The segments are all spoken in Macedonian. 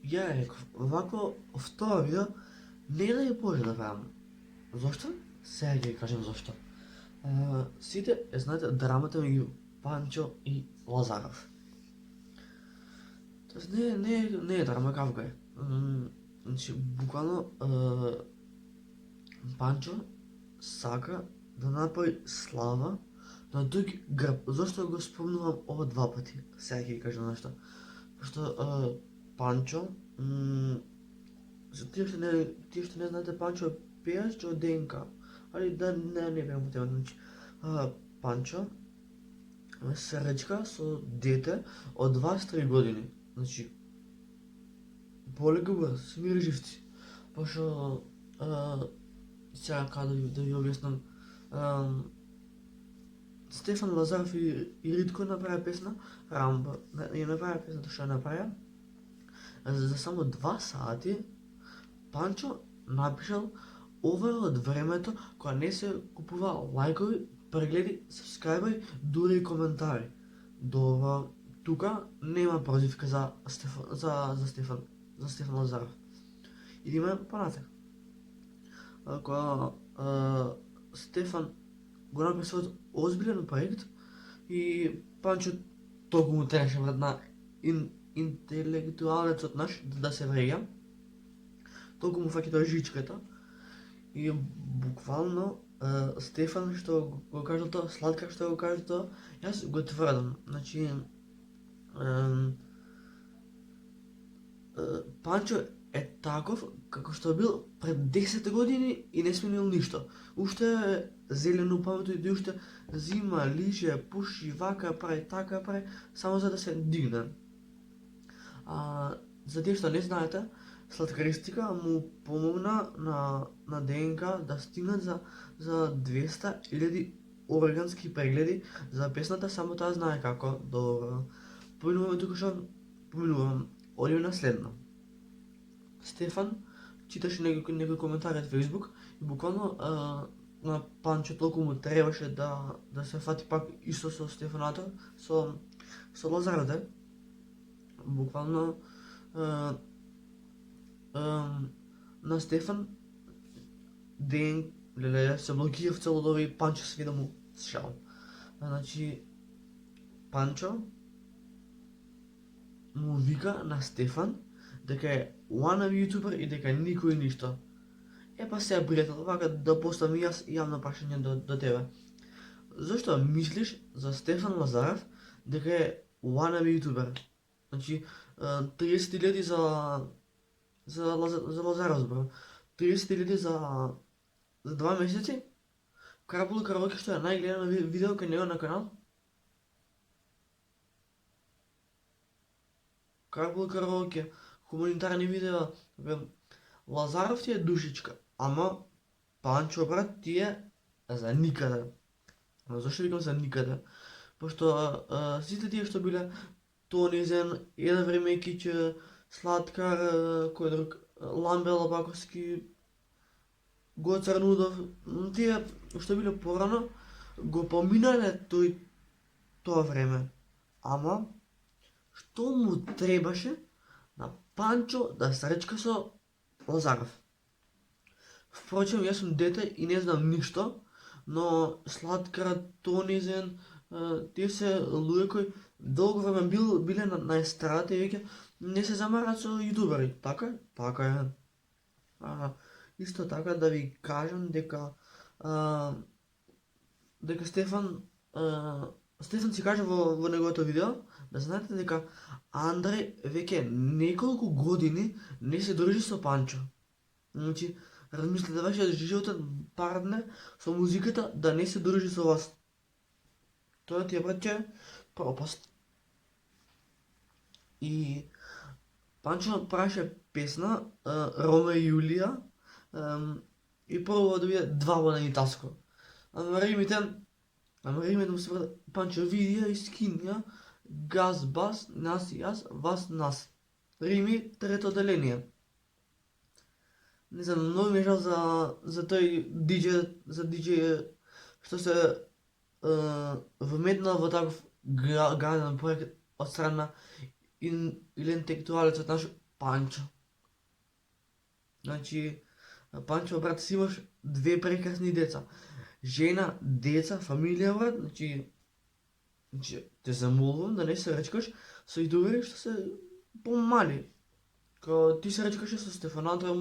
ја реков, вако втора видео не да ја може да правам. Зошто? Сега ќе ви кажам зошто. Сите знаете драмата меѓу Панчо и Лазаров. Тоест не е драма, како е. Значи, буквално Панчо сака да направи слава на друг грб. Зошто го спомнувам ова два пати? Сега ќе ви кажам нешто. Пошто Панчо, за тие што не знаете, Панчо е пејач од ДНК. Али да не беам во тема, значи. Панчо се речка со дете од 23 години. Значи, поле го бър, се мири живци. Пошто сега каде да ви објаснам, Стефан Лазаров и Ритко направи песна, Рамба, ја направи песната што ја направи, за само 2 сати Панчо напишал ова е од времето кога не се купува лајкови, прегледи, сабскрајбари, дури и коментари. До тука нема прозивка за Стефан Лазаров. Идеме понатак. Кога Стефан го направи својот озбилен проект и Панчо толку му требаше брат на интелектуалецот наш да се вреја. Толку му фаќа тоа жичката. И буквално Стефан што го кажал тоа, Сладка што го кажа тоа, јас го тврдам. Значи, Панчо е таков како што бил пред 10 години и не сменил ништо. Уште е зелен у паметот и уште зима, лиже, пуши, вака прави, така прави, само за да се дигне. За тие што не знаете, Сладкаристика му помогна на ДНК да стигнат за 200.000 органски прегледи за песната, само таа знае како. Добро. Поминуваме тука што поминувам. Одиме на следно. Стефан читаше некои коментари од Facebook и буквално на Панчо толку му требаше да се фати пак исто со Стефанато, со Лазарде. Буквално на Стефан ден се блокира цело доби и Панчо сви да му шал. Значи Панчо му вика на Стефан дека е wannabe ютубер и дека никој ништо. Па сега, пријател, вака да поставам јас јавно прашање до тебе. Зошто мислиш за Стефан Лазаров дека е wannabe ютубер? Значи, 30.000 за Лазаров збор. 30.000 за 2 месеци? Карапул караоке што е најгледано видео кај него на канал? Карапул караоке, хуманитарни видеа, Лазаров ти е душичка, ама Панчо брат ти е за никаде. Зашто викам за никаде? Пошто сите тие што биле Тонизен, еден време Киче, Сладкар, кој друг, Ламбе Лабаковски, Гоца Арнудов, тие што биле порано го поминале тоа време. Ама што му требаше на Панчо да се речка со Лазаров? Впрочем, јас сум дете и не знам ништо, но Сладкар, Тонизен, тие се луѓе кои долго време биле на естрадата и веќе не се замарат со јутубери, така? Така е. Исто така да ви кажам дека Стефан си кажа во неговото видео, да знаете дека Андреј веќе неколку години не се дружи со Панчо. Значи, размислете вашиот животен партнер со музиката да не се дружи со вас. Тоа ти е братче пропаст. И Панчо праше песна Роме и Јулија и прво да биде два водени таско. Ама римите му се брат, Панчо видија и скинја, газ бас, нас и јас, вас нас. Рими трето деление. Не знам, многу ми е жал за тој диџеј што се вметнал во таков гаден проект од страна или интелектуалецот наш Панчо. Значи, Панчо, брат, си имаш две прекрасни деца. Жена, деца, фамилија, брат, значи те замолувам да не се речкаш со идолите што се помали. Као ти се речкаше со Стефанатор,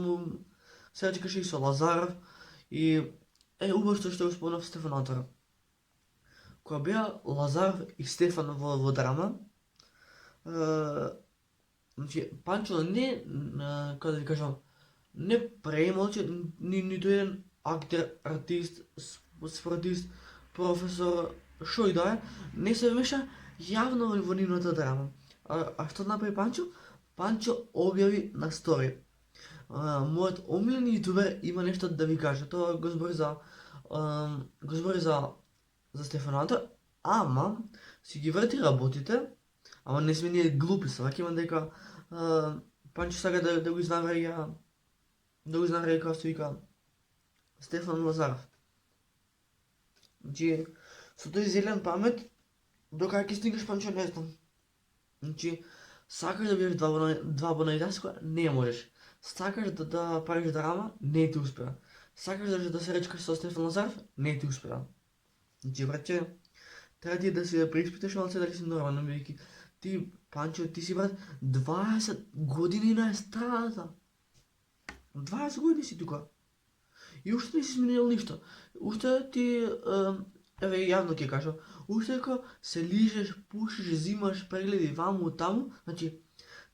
се речкаше и со Лазаров и убаво што го спомнав Стефанатора. Кога беа Лазаров и Стефан во драма, значи Панчо не, како да ви кажам, не преималче ниту еден актер, артист, спортист, професор, шо и да е, не се вмеша јавно во нивната драма. А што направи Панчо? Панчо објави на стори. Мојот омилен јутубер има нешто да ви каже. Тоа го збори за Стефанато, ама си ги врти работите, ама не сме ние глупи, сваќаме дека Панчо сака да го изнавреди, како се вика, Стефан Лазаров. Значи, со тој зелен памет, докај ќе стигнеш, Панчо, не знам. Значи, сакаш да бидеш два бонајдаска, не можеш. Сакаш да правиш драма, не ти успеа. Сакаш да се речкаш со Стефан Лазаров, не ти успеа. Значи, братче, треба ти да се преиспиташ малце дали си нормален, бидејќи ти, Панчо, ти си, брат, 20 години на естрадата. 20 години си тука. И уште не си сменил ништо. Уште ти, еве јавно ќе кажам, уште дека се лижеш, пушиш, зимаш прегледи ваму таму, значи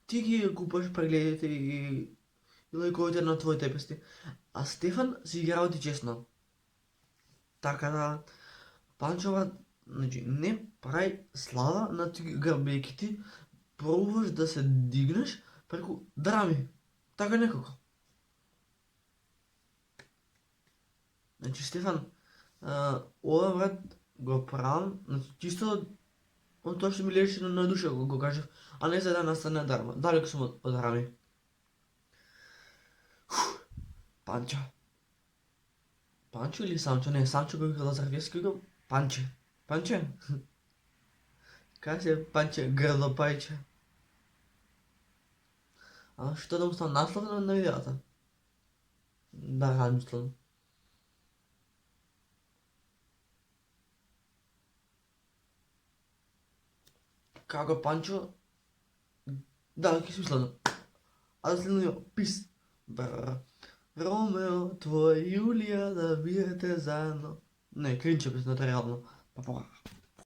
ти ги купаш прегледите и лајковите на твоите песни. А Стефан си ги работи честно. Така да, Панчо, брат, значи не прави слава на грбејќи ти пробуваш да се дигнеш преку драми. Така некако. Значи, Стефан, ова, брат, го правам, значи, чисто од тоа што ми лежеше на душа го кажав, а не за да настане драма. Далеко сум од драми. Панчо. Панчо или Самчо? Не, Самчо го вика Лазар, јас го Панче. Панче? Кај се Панче, грлопајче? А што да му стана наслов на видеото? Да, размислам. Како Панчо? Да, ќе се мислам. А да следно пис. Ромео, твоја Јулија да биете заедно. Не, клинче без реално. Па